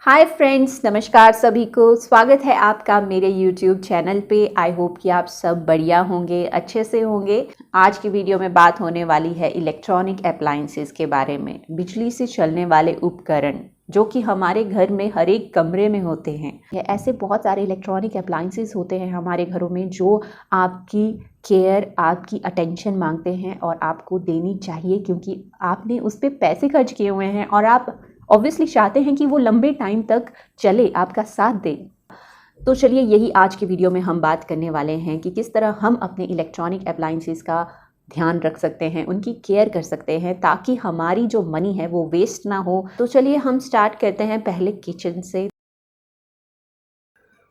Hi friends, नमस्कार सभी को। स्वागत है आपका मेरे यूट्यूब चैनल पे। आई होप कि आप सब बढ़िया होंगे, अच्छे से होंगे। आज की वीडियो में बात होने वाली है इलेक्ट्रॉनिक अप्लायंसेस के बारे में। बिजली से चलने वाले उपकरण जो कि हमारे घर में हर एक कमरे में होते हैं। ऐसे बहुत सारे इलेक्ट्रॉनिक अप्लायंसेस होते हैं हमारे घरों में जो आपकी केयर, आपकी अटेंशन मांगते हैं और आपको देनी चाहिए, क्योंकि आपने उस पर पैसे खर्च किए हुए हैं और आप ऑब्वियसली चाहते हैं कि वो लंबे टाइम तक चले, आपका साथ दे। तो चलिए, यही आज की वीडियो में हम बात करने वाले हैं कि किस तरह हम अपने इलेक्ट्रॉनिक अप्लायंसेस का ध्यान रख सकते हैं, उनकी केयर कर सकते हैं, ताकि हमारी जो मनी है वो वेस्ट ना हो। तो चलिए हम स्टार्ट करते हैं पहले किचन से।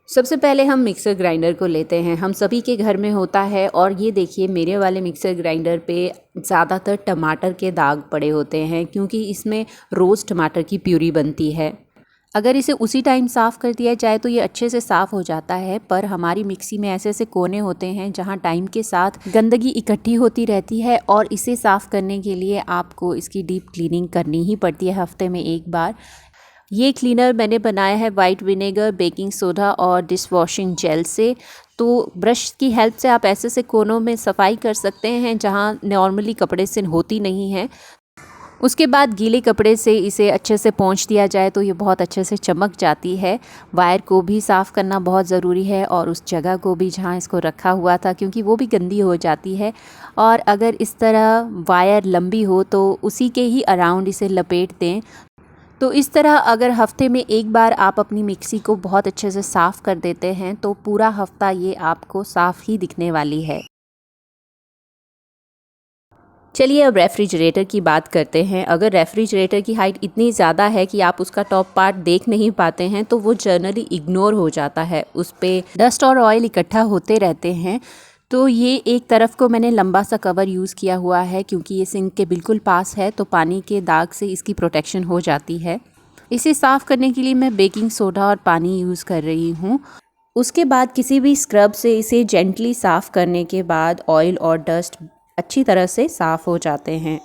सबसे पहले हम मिक्सर ग्राइंडर को लेते हैं। हम सभी के घर में होता है और ये देखिए, मेरे वाले मिक्सर ग्राइंडर पे ज़्यादातर टमाटर के दाग पड़े होते हैं, क्योंकि इसमें रोज़ टमाटर की प्यूरी बनती है। अगर इसे उसी टाइम साफ़ कर दिया जाए तो ये अच्छे से साफ़ हो जाता है, पर हमारी मिक्सी में ऐसे ऐसे कोने होते हैं जहाँ टाइम के साथ गंदगी इकट्ठी होती रहती है और इसे साफ़ करने के लिए आपको इसकी डीप क्लीनिंग करनी ही पड़ती है हफ्ते में एक बार। ये क्लीनर मैंने बनाया है वाइट विनेगर, बेकिंग सोडा और डिश वॉशिंग जेल से। तो ब्रश की हेल्प से आप ऐसे से कोनों में सफाई कर सकते हैं जहाँ नॉर्मली कपड़े से होती नहीं है। उसके बाद गीले कपड़े से इसे अच्छे से पोंछ दिया जाए तो ये बहुत अच्छे से चमक जाती है। वायर को भी साफ़ करना बहुत ज़रूरी है और उस जगह को भी जहाँ इसको रखा हुआ था, क्योंकि वो भी गंदी हो जाती है। और अगर इस तरह वायर लंबी हो तो उसी के ही अराउंड इसे लपेट दें। तो इस तरह अगर हफ्ते में एक बार आप अपनी मिक्सी को बहुत अच्छे से साफ़ कर देते हैं तो पूरा हफ्ता ये आपको साफ़ ही दिखने वाली है। चलिए अब रेफ्रिजरेटर की बात करते हैं। अगर रेफ्रिजरेटर की हाइट इतनी ज़्यादा है कि आप उसका टॉप पार्ट देख नहीं पाते हैं तो वो जनरली इग्नोर हो जाता है, उस पर डस्ट और ऑयल इकट्ठा होते रहते हैं। तो ये एक तरफ को मैंने लंबा सा कवर यूज़ किया हुआ है, क्योंकि ये सिंक के बिल्कुल पास है तो पानी के दाग से इसकी प्रोटेक्शन हो जाती है। इसे साफ़ करने के लिए मैं बेकिंग सोडा और पानी यूज़ कर रही हूँ। उसके बाद किसी भी स्क्रब से इसे जेंटली साफ़ करने के बाद ऑयल और डस्ट अच्छी तरह से साफ़ हो जाते हैं।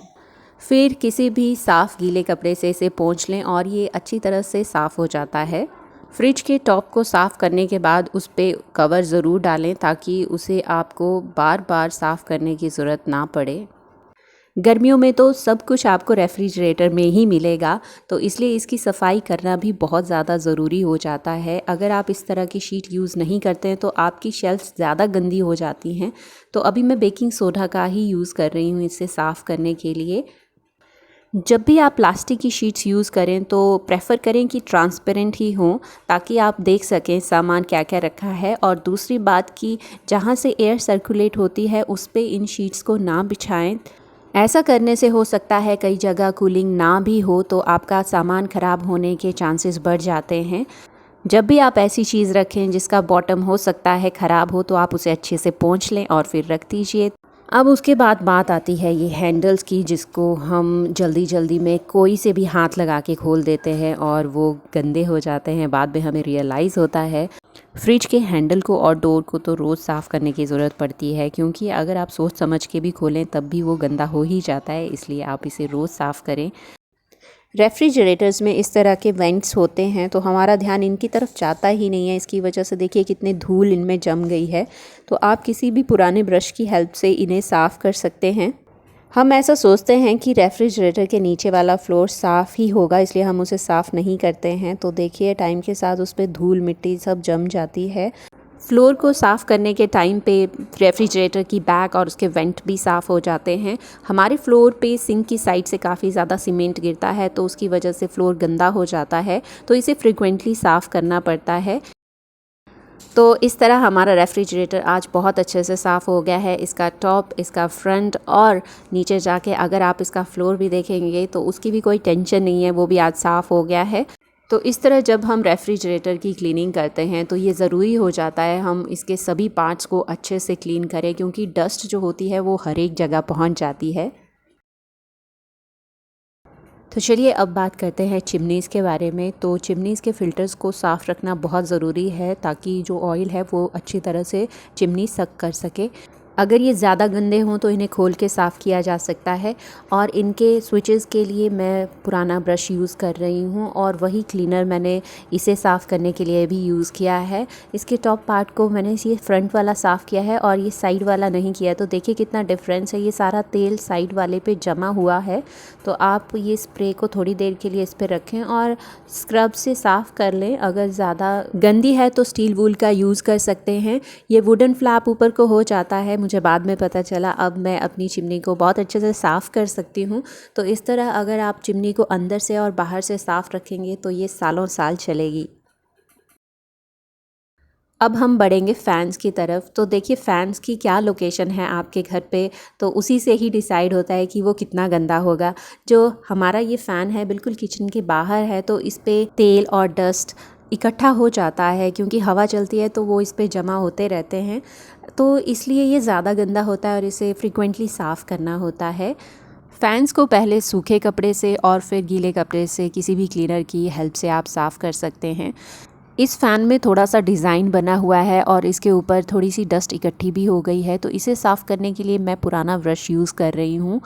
फिर किसी भी साफ़ गीले कपड़े से इसे पोंछ लें और ये अच्छी तरह से साफ़ हो जाता है। फ्रिज के टॉप को साफ़ करने के बाद उस पर कवर ज़रूर डालें ताकि उसे आपको बार बार साफ़ करने की ज़रूरत ना पड़े। गर्मियों में तो सब कुछ आपको रेफ्रिजरेटर में ही मिलेगा, तो इसलिए इसकी सफाई करना भी बहुत ज़्यादा ज़रूरी हो जाता है। अगर आप इस तरह की शीट यूज़ नहीं करते हैं तो आपकी शेल्फ्स ज़्यादा गंदी हो जाती हैं। तो अभी मैं बेकिंग सोडा का ही यूज़ कर रही हूँ इसे साफ़ करने के लिए। जब भी आप प्लास्टिक की शीट्स यूज़ करें तो प्रेफर करें कि ट्रांसपेरेंट ही हों, ताकि आप देख सकें सामान क्या क्या रखा है। और दूसरी बात कि जहाँ से एयर सर्कुलेट होती है उस पे इन शीट्स को ना बिछाएं। ऐसा करने से हो सकता है कई जगह कूलिंग ना भी हो तो आपका सामान ख़राब होने के चांसेस बढ़ जाते हैं। जब भी आप ऐसी चीज़ रखें जिसका बॉटम हो सकता है ख़राब हो तो आप उसे अच्छे से पोंछ लें और फिर रख दीजिए। अब उसके बाद बात आती है ये हैंडल्स की, जिसको हम जल्दी जल्दी में कोई से भी हाथ लगा के खोल देते हैं और वो गंदे हो जाते हैं। बाद में हमें रियलाइज़ होता है। फ्रिज के हैंडल को और डोर को तो रोज़ साफ़ करने की ज़रूरत पड़ती है, क्योंकि अगर आप सोच समझ के भी खोलें तब भी वो गंदा हो ही जाता है, इसलिए आप इसे रोज़ साफ़ करें। रेफ्रिजरेटर्स में इस तरह के वेंट्स होते हैं तो हमारा ध्यान इनकी तरफ जाता ही नहीं है। इसकी वजह से देखिए कितने धूल इनमें जम गई है। तो आप किसी भी पुराने ब्रश की हेल्प से इन्हें साफ़ कर सकते हैं। हम ऐसा सोचते हैं कि रेफ्रिजरेटर के नीचे वाला फ्लोर साफ़ ही होगा, इसलिए हम उसे साफ़ नहीं करते हैं। तो देखिए टाइम के साथ उस पर धूल मिट्टी सब जम जाती है। फ्लोर को साफ़ करने के टाइम पे रेफ्रिजरेटर की बैक और उसके वेंट भी साफ़ हो जाते हैं। हमारे फ्लोर पे सिंक की साइड से काफ़ी ज़्यादा सीमेंट गिरता है तो उसकी वजह से फ्लोर गंदा हो जाता है, तो इसे फ्रिक्वेंटली साफ़ करना पड़ता है। तो इस तरह हमारा रेफ्रिजरेटर आज बहुत अच्छे से साफ़ हो गया है। इसका टॉप, इसका फ्रंट और नीचे जाके अगर आप इसका फ्लोर भी देखेंगे तो उसकी भी कोई टेंशन नहीं है, वो भी आज साफ़ हो गया है। तो इस तरह जब हम रेफ्रिजरेटर की क्लीनिंग करते हैं तो ये ज़रूरी हो जाता है हम इसके सभी पार्ट्स को अच्छे से क्लीन करें, क्योंकि डस्ट जो होती है वो हर एक जगह पहुंच जाती है। तो चलिए अब बात करते हैं चिमनीज़ के बारे में। तो चिमनीज़ के फ़िल्टर्स को साफ़ रखना बहुत ज़रूरी है ताकि जो ऑयल है वो अच्छी तरह से चिमनी सक कर सके। अगर ये ज़्यादा गंदे हों तो इन्हें खोल के साफ़ किया जा सकता है। और इनके स्विचेस के लिए मैं पुराना ब्रश यूज़ कर रही हूँ और वही क्लीनर मैंने इसे साफ़ करने के लिए भी यूज़ किया है। इसके टॉप पार्ट को मैंने ये फ्रंट वाला साफ़ किया है और ये साइड वाला नहीं किया, तो देखिए कितना डिफरेंस है। ये सारा तेल साइड वाले पे जमा हुआ है, तो आप ये स्प्रे को थोड़ी देर के लिए इस पर रखें और स्क्रब से साफ़ कर लें। अगर ज़्यादा गंदी है तो स्टील वूल का यूज़ कर सकते हैं। ये वुडन फ्लैप ऊपर को हो जाता है, मुझे बाद में पता चला। अब मैं अपनी चिमनी को बहुत अच्छे से साफ़ कर सकती हूँ। तो इस तरह अगर आप चिमनी को अंदर से और बाहर से साफ़ रखेंगे तो ये सालों साल चलेगी। अब हम बढ़ेंगे फ़ैन्स की तरफ। तो देखिए फ़ैन्स की क्या लोकेशन है आपके घर पे, तो उसी से ही डिसाइड होता है कि वो कितना गंदा होगा। जो हमारा ये फ़ैन है बिल्कुल किचन के बाहर है, तो इस पे तेल और डस्ट इकट्ठा हो जाता है, क्योंकि हवा चलती है तो वो इस पे जमा होते रहते हैं, तो इसलिए ये ज़्यादा गंदा होता है और इसे फ्रीक्वेंटली साफ़ करना होता है। फ़ैन्स को पहले सूखे कपड़े से और फिर गीले कपड़े से किसी भी क्लीनर की हेल्प से आप साफ़ कर सकते हैं। इस फ़ैन में थोड़ा सा डिज़ाइन बना हुआ है और इसके ऊपर थोड़ी सी डस्ट इकट्ठी भी हो गई है, तो इसे साफ़ करने के लिए मैं पुराना ब्रश यूज़ कर रही हूँ।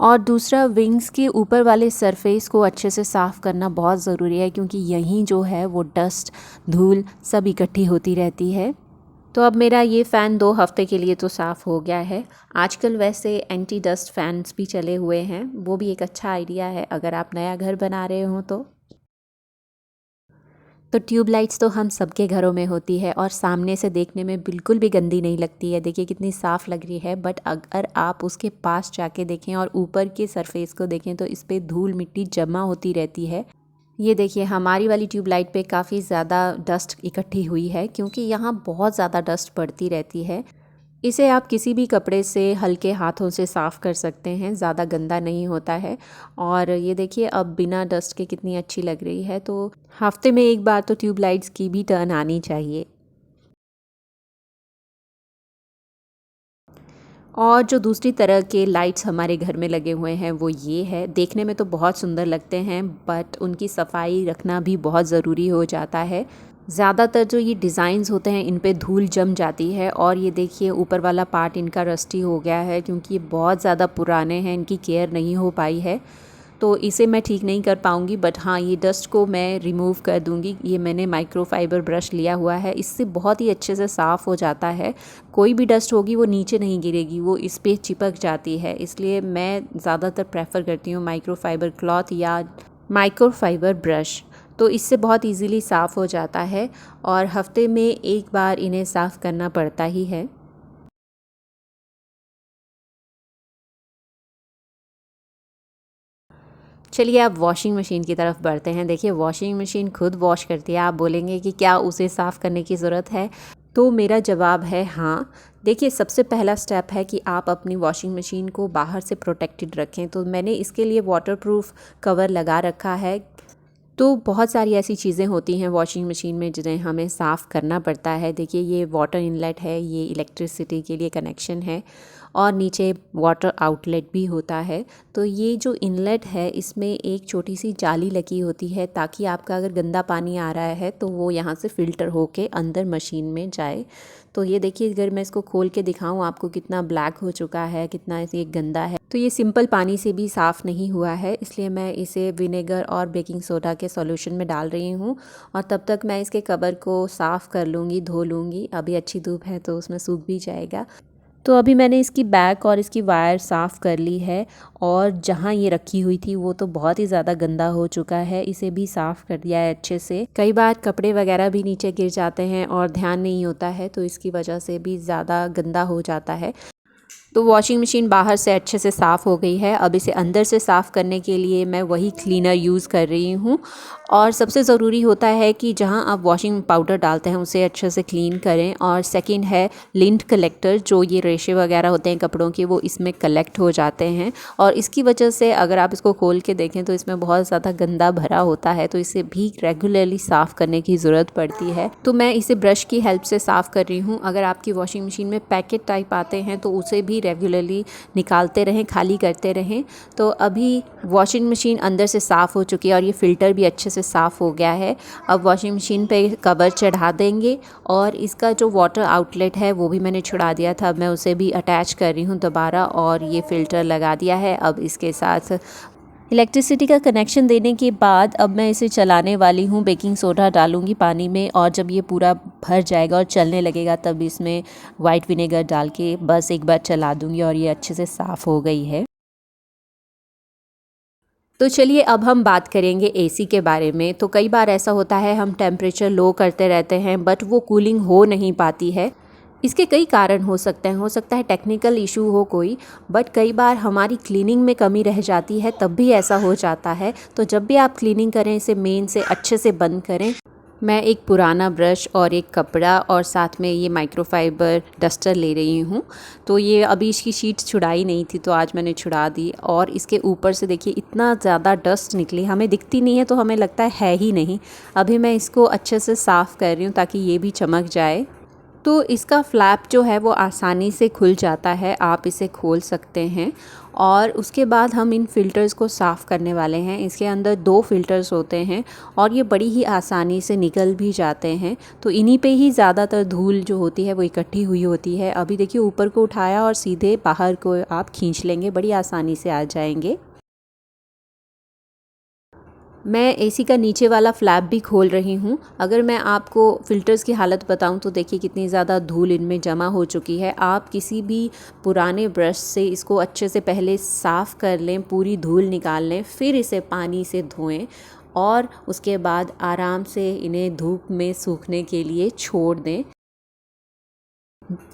और दूसरा, विंग्स के ऊपर वाले सरफेस को अच्छे से साफ़ करना बहुत ज़रूरी है, क्योंकि यहीं जो है वो डस्ट, धूल सब इकट्ठी होती रहती है। तो अब मेरा ये फ़ैन 2 हफ़्ते के लिए तो साफ़ हो गया है। आजकल वैसे एंटी डस्ट फ़ैन्स भी चले हुए हैं, वो भी एक अच्छा आइडिया है अगर आप नया घर बना रहे हो तो। तो ट्यूबलाइट्स तो हम सबके घरों में होती है और सामने से देखने में बिल्कुल भी गंदी नहीं लगती है। देखिए कितनी साफ़ लग रही है, बट अगर आप उसके पास जाके देखें और ऊपर के सरफेस को देखें तो इस पे धूल मिट्टी जमा होती रहती है। ये देखिए हमारी वाली ट्यूबलाइट पे काफ़ी ज़्यादा डस्ट इकट्ठी हुई है, क्योंकि यहाँ बहुत ज़्यादा डस्ट पड़ती रहती है। इसे आप किसी भी कपड़े से हल्के हाथों से साफ़ कर सकते हैं, ज़्यादा गंदा नहीं होता है। और ये देखिए अब बिना डस्ट के कितनी अच्छी लग रही है। तो हफ्ते में एक बार तो ट्यूबलाइट्स की भी टर्न आनी चाहिए। और जो दूसरी तरह के लाइट्स हमारे घर में लगे हुए हैं वो ये है। देखने में तो बहुत सुंदर लगते हैं, बट उनकी सफाई रखना भी बहुत ज़रूरी हो जाता है। ज़्यादातर जो ये डिज़ाइंस होते हैं इन पे धूल जम जाती है, और ये देखिए ऊपर वाला पार्ट इनका रस्टी हो गया है, क्योंकि ये बहुत ज़्यादा पुराने हैं, इनकी केयर नहीं हो पाई है। तो इसे मैं ठीक नहीं कर पाऊँगी, बट हाँ ये डस्ट को मैं रिमूव कर दूँगी। ये मैंने माइक्रोफाइबर ब्रश लिया हुआ है, इससे बहुत ही अच्छे से साफ़ हो जाता है। कोई भी डस्ट होगी वो नीचे नहीं गिरेगी, वो इस पे चिपक जाती है। इसलिए मैं ज़्यादातर प्रेफर करती हूँ माइक्रोफाइबर क्लॉथ या माइक्रोफाइबर ब्रश। तो इससे बहुत इजीली साफ़ हो जाता है और हफ्ते में एक बार इन्हें साफ़ करना पड़ता ही है। चलिए अब वॉशिंग मशीन की तरफ बढ़ते हैं। देखिए वॉशिंग मशीन खुद वॉश करती है। आप बोलेंगे कि क्या उसे साफ़ करने की ज़रूरत है? तो मेरा जवाब है हाँ। देखिए सबसे पहला स्टेप है कि आप अपनी वॉशिंग मशीन को बाहर से प्रोटेक्टेड रखें। तो मैंने इसके लिए वाटरप्रूफ कवर लगा रखा है। तो बहुत सारी ऐसी चीज़ें होती हैं वॉशिंग मशीन में जिन्हें हमें साफ़ करना पड़ता है। देखिए ये वाटर इनलेट है, ये इलेक्ट्रिसिटी के लिए कनेक्शन है, और नीचे वाटर आउटलेट भी होता है। तो ये जो इनलेट है इसमें एक छोटी सी जाली लगी होती है, ताकि आपका अगर गंदा पानी आ रहा है तो वो यहाँ से फ़िल्टर होके अंदर मशीन में जाए। तो ये देखिए अगर मैं इसको खोल के दिखाऊं आपको, कितना ब्लैक हो चुका है, कितना ये गंदा है। तो ये सिंपल पानी से भी साफ़ नहीं हुआ है, इसलिए मैं इसे विनेगर और बेकिंग सोडा के सॉल्यूशन में डाल रही हूँ। और तब तक मैं इसके कवर को साफ़ कर लूँगी, धो लूँगी। अभी अच्छी धूप है तो उसमें सूख भी जाएगा। तो अभी मैंने इसकी बैक और इसकी वायर साफ़ कर ली है, और जहाँ ये रखी हुई थी वो तो बहुत ही ज़्यादा गंदा हो चुका है, इसे भी साफ़ कर दिया है अच्छे से। कई बार कपड़े वगैरह भी नीचे गिर जाते हैं और ध्यान नहीं होता है, तो इसकी वजह से भी ज़्यादा गंदा हो जाता है। तो वॉशिंग मशीन बाहर से अच्छे से साफ़ हो गई है। अब इसे अंदर से साफ़ करने के लिए मैं वही क्लीनर यूज़ कर रही हूँ। और सबसे ज़रूरी होता है कि जहाँ आप वॉशिंग पाउडर डालते हैं उसे अच्छे से क्लीन करें। और सेकंड है लिंट कलेक्टर, जो ये रेशे वगैरह होते हैं कपड़ों के, वो इसमें कलेक्ट हो जाते हैं, और इसकी वजह से अगर आप इसको खोल के देखें तो इसमें बहुत ज़्यादा गंदा भरा होता है, तो इसे भी रेगुलरली साफ़ करने की ज़रूरत पड़ती है। तो मैं इसे ब्रश की हेल्प से साफ़ कर रही हूँ। अगर आपकी वॉशिंग मशीन में पैकेट टाइप आते हैं तो उसे भी रेगुलरली निकालते रहें, खाली करते रहें। तो अभी वॉशिंग मशीन अंदर से साफ़ हो चुकी है और ये फ़िल्टर भी अच्छे से साफ़ हो गया है। अब वॉशिंग मशीन पे कवर चढ़ा देंगे और इसका जो वाटर आउटलेट है वो भी मैंने छुड़ा दिया था, अब मैं उसे भी अटैच कर रही हूँ दोबारा और ये फ़िल्टर लगा दिया है। अब इसके साथ इलेक्ट्रिसिटी का कनेक्शन देने के बाद अब मैं इसे चलाने वाली हूँ। बेकिंग सोडा डालूँगी पानी में और जब ये पूरा भर जाएगा और चलने लगेगा तब इसमें वाइट विनेगर डाल के बस एक बार चला दूँगी और ये अच्छे से साफ़ हो गई है। तो चलिए अब हम बात करेंगे एसी के बारे में। तो कई बार ऐसा होता है हम टेम्परेचर लो करते रहते हैं बट वो कूलिंग हो नहीं पाती है। इसके कई कारण हो सकते हैं, हो सकता है टेक्निकल इशू हो कोई, बट कई बार हमारी क्लीनिंग में कमी रह जाती है तब भी ऐसा हो जाता है। तो जब भी आप क्लीनिंग करें इसे मेन से अच्छे से बंद करें। मैं एक पुराना ब्रश और एक कपड़ा और साथ में ये माइक्रोफाइबर डस्टर ले रही हूँ। तो ये अभी इसकी शीट्स छुड़ाई नहीं थी तो आज मैंने छुड़ा दी और इसके ऊपर से देखिए इतना ज़्यादा डस्ट निकली, हमें दिखती नहीं है तो हमें लगता है ही नहीं। अभी मैं इसको अच्छे से साफ़ कर रही हूँ ताकि ये भी चमक जाए। तो इसका फ्लैप जो है वो आसानी से खुल जाता है, आप इसे खोल सकते हैं। और उसके बाद हम इन फ़िल्टर्स को साफ़ करने वाले हैं। इसके अंदर 2 फ़िल्टर्स होते हैं और ये बड़ी ही आसानी से निकल भी जाते हैं। तो इन्हीं पे ही ज़्यादातर धूल जो होती है वो इकट्ठी हुई होती है। अभी देखिए ऊपर को उठाया और सीधे बाहर को आप खींच लेंगे, बड़ी आसानी से आ जाएंगे। मैं एसी का नीचे वाला फ्लैप भी खोल रही हूँ। अगर मैं आपको फ़िल्टर्स की हालत बताऊँ तो देखिए कितनी ज़्यादा धूल इनमें जमा हो चुकी है। आप किसी भी पुराने ब्रश से इसको अच्छे से पहले साफ़ कर लें, पूरी धूल निकाल लें, फिर इसे पानी से धोएं और उसके बाद आराम से इन्हें धूप में सूखने के लिए छोड़ दें।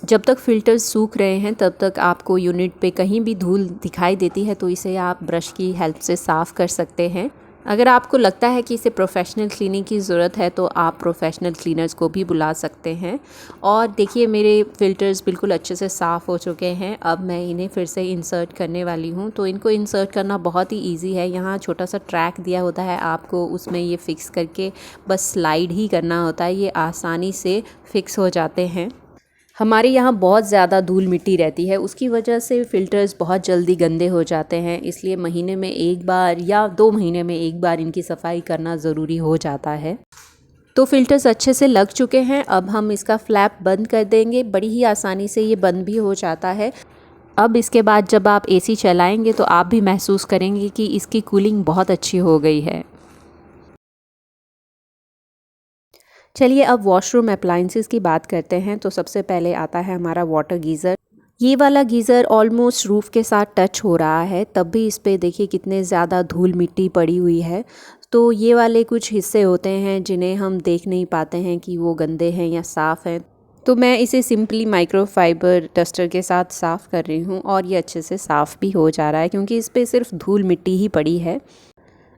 जब तक फ़िल्टर्स सूख रहे हैं तब तक आपको यूनिट पे कहीं भी धूल दिखाई देती है तो इसे आप ब्रश की हेल्प से साफ़ कर सकते हैं। अगर आपको लगता है कि इसे प्रोफ़ेशनल क्लीनिंग की ज़रूरत है तो आप प्रोफ़ेशनल क्लीनर्स को भी बुला सकते हैं। और देखिए मेरे फ़िल्टर्स बिल्कुल अच्छे से साफ़ हो चुके हैं। अब मैं इन्हें फिर से इंसर्ट करने वाली हूँ। तो इनको इंसर्ट करना बहुत ही ईज़ी है। यहाँ छोटा सा ट्रैक दिया होता है, आपको उसमें ये फ़िक्स करके बस स्लाइड ही करना होता है, ये आसानी से फ़िक्स हो जाते हैं। हमारे यहाँ बहुत ज़्यादा धूल मिट्टी रहती है, उसकी वजह से फ़िल्टर्स बहुत जल्दी गंदे हो जाते हैं, इसलिए महीने में 1 बार या 2 महीने में 1 बार इनकी सफाई करना ज़रूरी हो जाता है। तो फ़िल्टर्स अच्छे से लग चुके हैं, अब हम इसका फ्लैप बंद कर देंगे। बड़ी ही आसानी से ये बंद भी हो जाता है। अब इसके बाद जब आप एसी चलाएंगे तो आप भी महसूस करेंगे कि इसकी कूलिंग बहुत अच्छी हो गई है। चलिए अब वॉशरूम अप्लाइंसेस की बात करते हैं। तो सबसे पहले आता है हमारा वाटर गीज़र। ये वाला गीज़र ऑलमोस्ट रूफ़ के साथ टच हो रहा है, तब भी इस पे देखिए कितने ज़्यादा धूल मिट्टी पड़ी हुई है। तो ये वाले कुछ हिस्से होते हैं जिन्हें हम देख नहीं पाते हैं कि वो गंदे हैं या साफ़ हैं। तो मैं इसे सिंपली माइक्रोफाइबर डस्टर के साथ साफ़ कर रही हूँ और ये अच्छे से साफ़ भी हो जा रहा है क्योंकि इस पे सिर्फ धूल मिट्टी ही पड़ी है।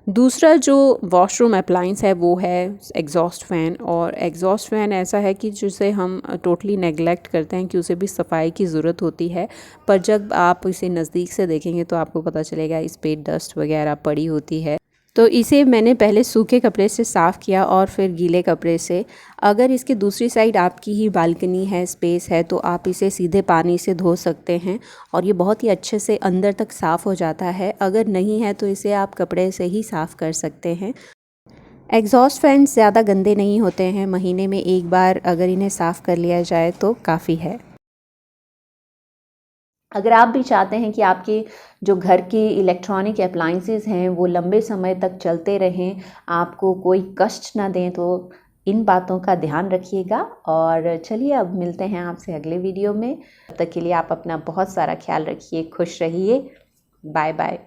दूसरा जो वॉशरूम अप्लाइंस है वो है एग्जॉस्ट फ़ैन। और एग्जॉस्ट फ़ैन ऐसा है कि जिसे हम टोटली नेगलेक्ट करते हैं कि उसे भी सफाई की ज़रूरत होती है, पर जब आप इसे नज़दीक से देखेंगे तो आपको पता चलेगा इस पे डस्ट वगैरह पड़ी होती है। तो इसे मैंने पहले सूखे कपड़े से साफ़ किया और फिर गीले कपड़े से। अगर इसकी दूसरी साइड आपकी ही बालकनी है, स्पेस है, तो आप इसे सीधे पानी से धो सकते हैं और ये बहुत ही अच्छे से अंदर तक साफ़ हो जाता है। अगर नहीं है तो इसे आप कपड़े से ही साफ़ कर सकते हैं। एग्जॉस्ट फैंस ज़्यादा गंदे नहीं होते हैं, महीने में 1 बार अगर इन्हें साफ़ कर लिया जाए तो काफ़ी है। अगर आप भी चाहते हैं कि आपके जो घर की इलेक्ट्रॉनिक अप्लाइंसेस हैं वो लंबे समय तक चलते रहें, आपको कोई कष्ट ना दें, तो इन बातों का ध्यान रखिएगा। और चलिए अब मिलते हैं आपसे अगले वीडियो में। तब तक के लिए आप अपना बहुत सारा ख्याल रखिए, खुश रहिए। Bye bye.